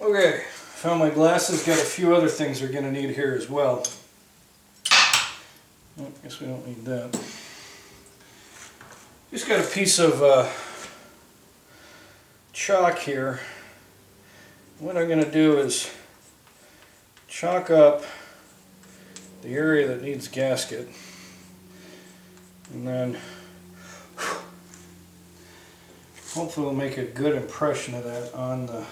Okay, found my glasses. Got a few other things we're going to need here as well. Oh, guess we don't need that. Just got a piece of chalk here. What I'm going to do is chalk up the area that needs gasket, and then hopefully we'll make a good impression of that on the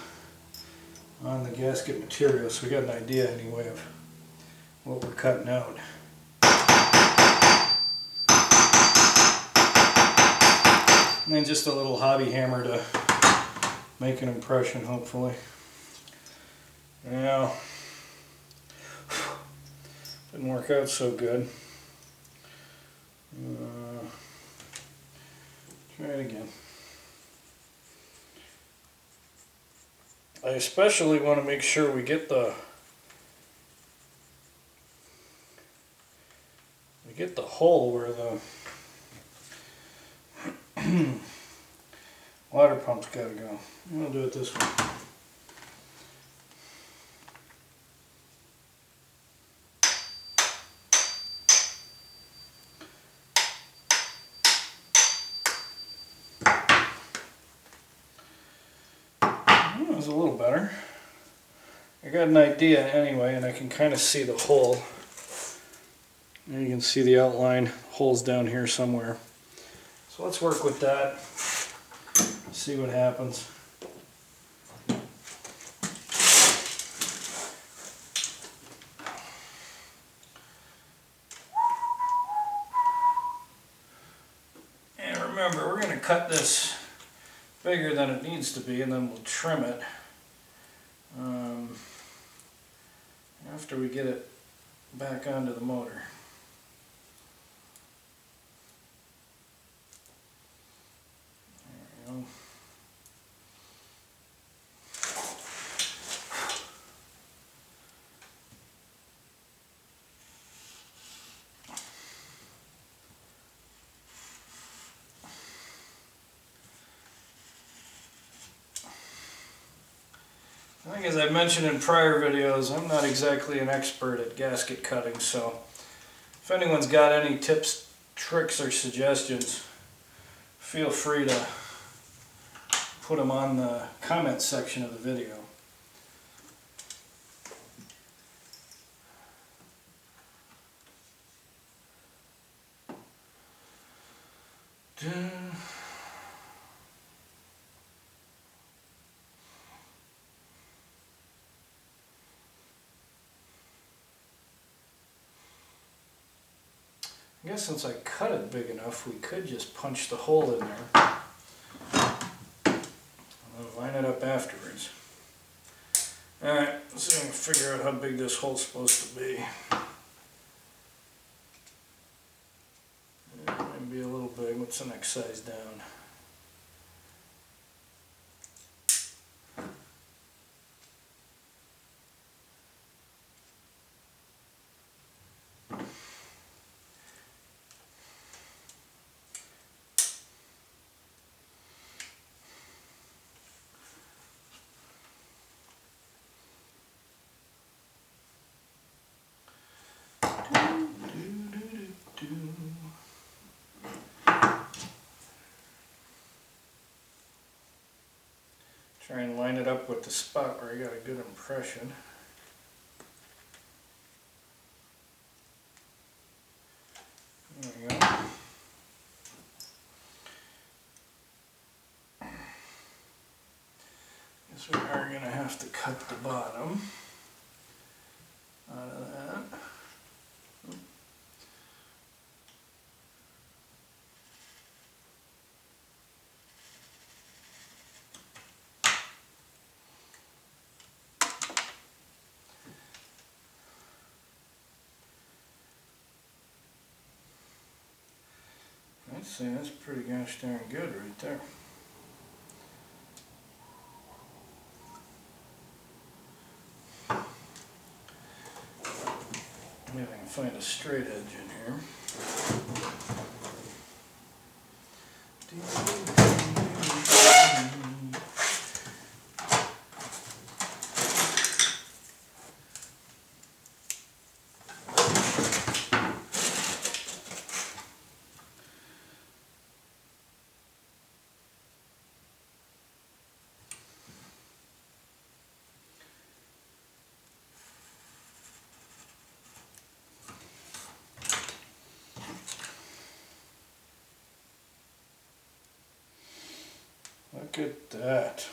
gasket material, so we got an idea anyway of what we're cutting out. And then just a little hobby hammer to make an impression, hopefully. Now, didn't work out so good. Try it again. I especially want to make sure we get the hole where the water pump's got to go. We'll do it this way. That was a little better. I got an idea anyway, and I can kind of see the hole. And you can see the outline, holes down here somewhere. So let's work with that, see what happens. And remember, we're going to cut this bigger than it needs to be, and then we'll trim it after we get it back onto the motor. There we go. I think, as I mentioned in prior videos, I'm not exactly an expert at gasket cutting, so if anyone's got any tips, tricks, or suggestions, feel free to put them on the comment section of the video. I guess since I cut it big enough, we could just punch the hole in there and then line it up afterwards. Alright, let's see if I can figure out how big this hole's supposed to be. It might be a little big. What's the next size down? Try and line it up with the spot where I got a good impression. There we go. Guess we are going to have to cut the bottom out of that. I'd say that's pretty gosh darn good right there. Maybe I can find a straight edge in here. Look at that.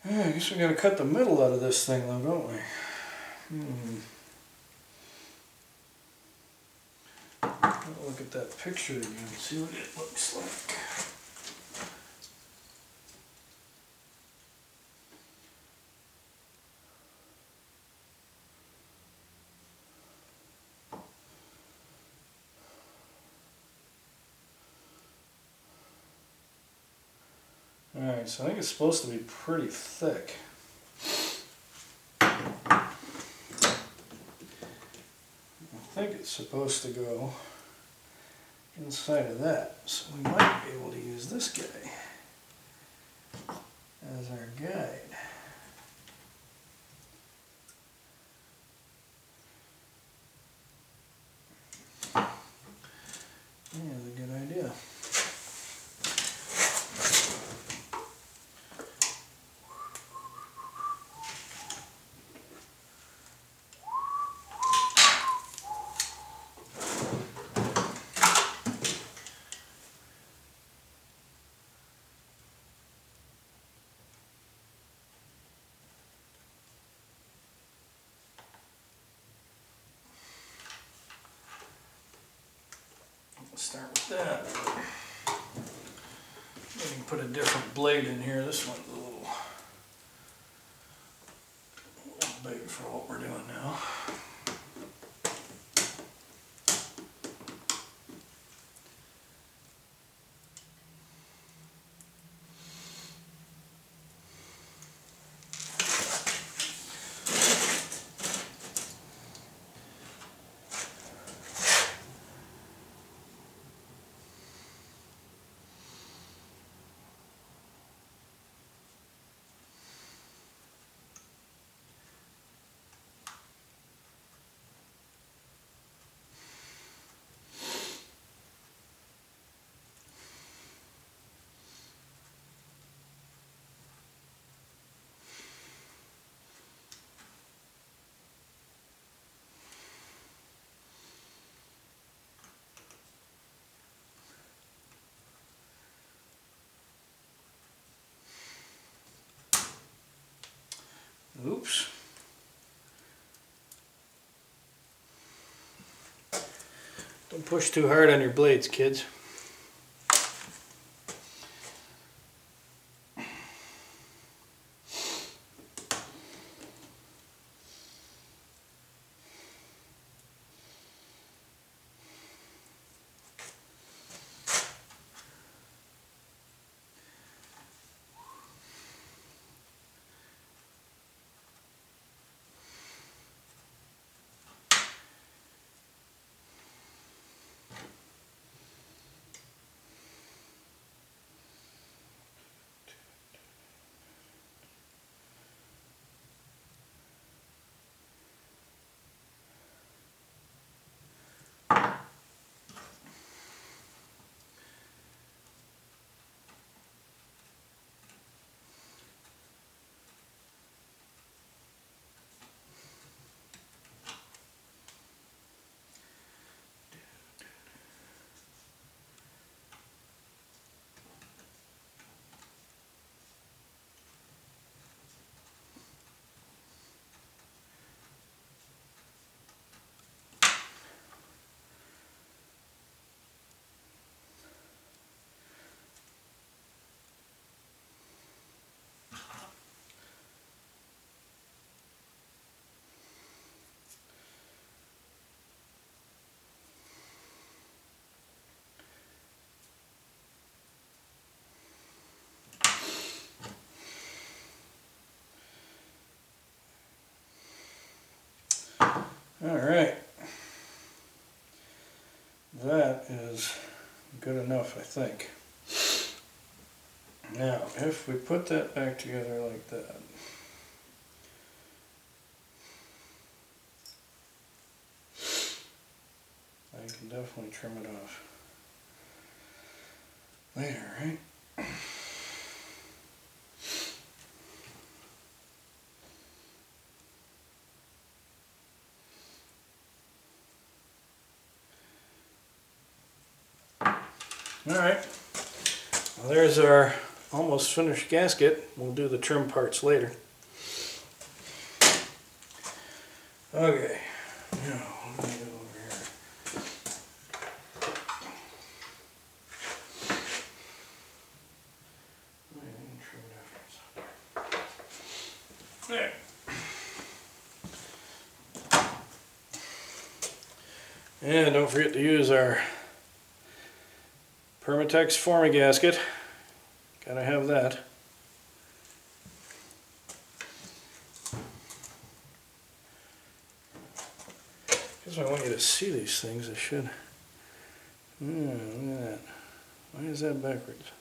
Yeah, I guess we gotta cut the middle out of this thing though, don't we? I'll look at that picture again, see what it looks like. Alright, so I think it's supposed to be pretty thick. I think it's supposed to go inside of that, so we might be able to use this guy as our guide. Yeah, that's a good idea. Let's start with that. We can put a different blade in here. This one's a little big for what we're doing now. Oops. Don't push too hard on your blades, kids. All right. That is good enough, I think. Now, if we put that back together like that, I can definitely trim it off later, right? Alright, well, there's our almost finished gasket. We'll do the trim parts later. Okay, now let me go over here. There. And don't forget to use our Permatex Forma gasket. Gotta have that. Because I want you to see these things, I should. Yeah, look at that. Why is that backwards?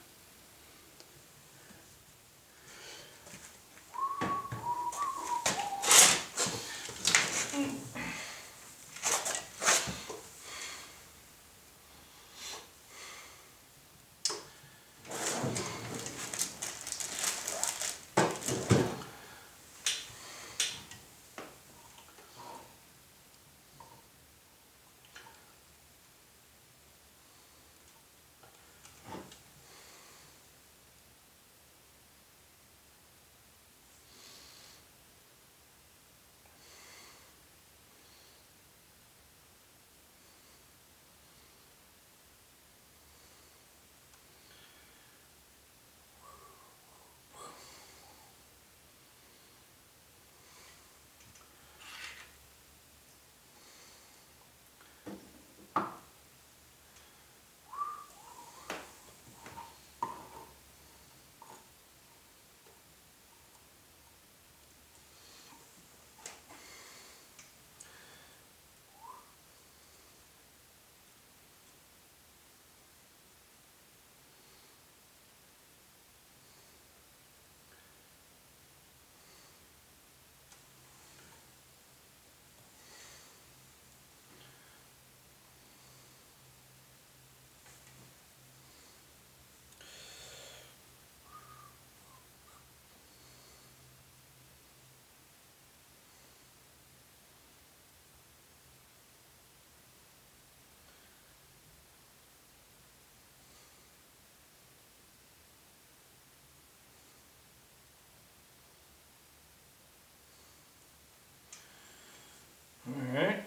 Alright.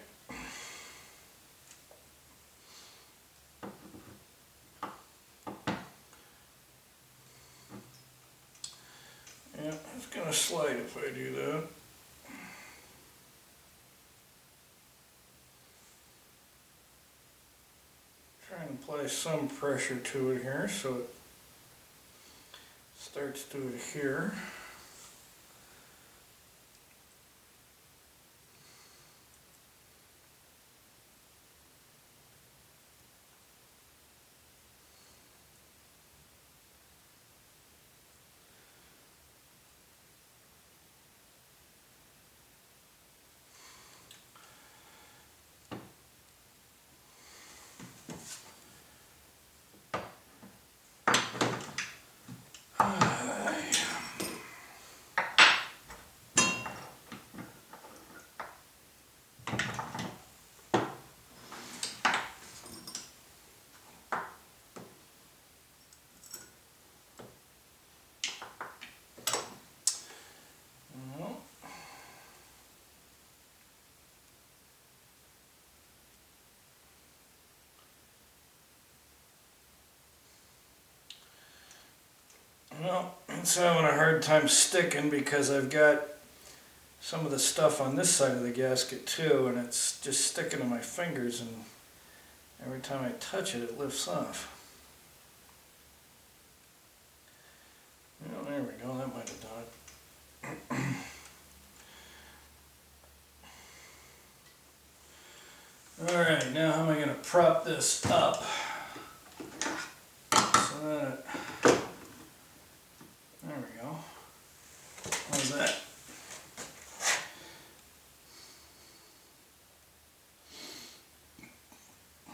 Yeah, it's gonna slide if I do that. Try and apply some pressure to it here so it starts to adhere. Well, it's having a hard time sticking because I've got some of the stuff on this side of the gasket too, and it's just sticking to my fingers, and every time I touch it, it lifts off. Well, there we go, that might have done it. Alright, now how am I going to prop this up so that it, there we go. How's that?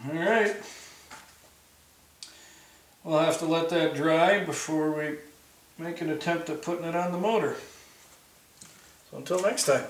Alright, we'll have to let that dry before we make an attempt at putting it on the motor. So until next time.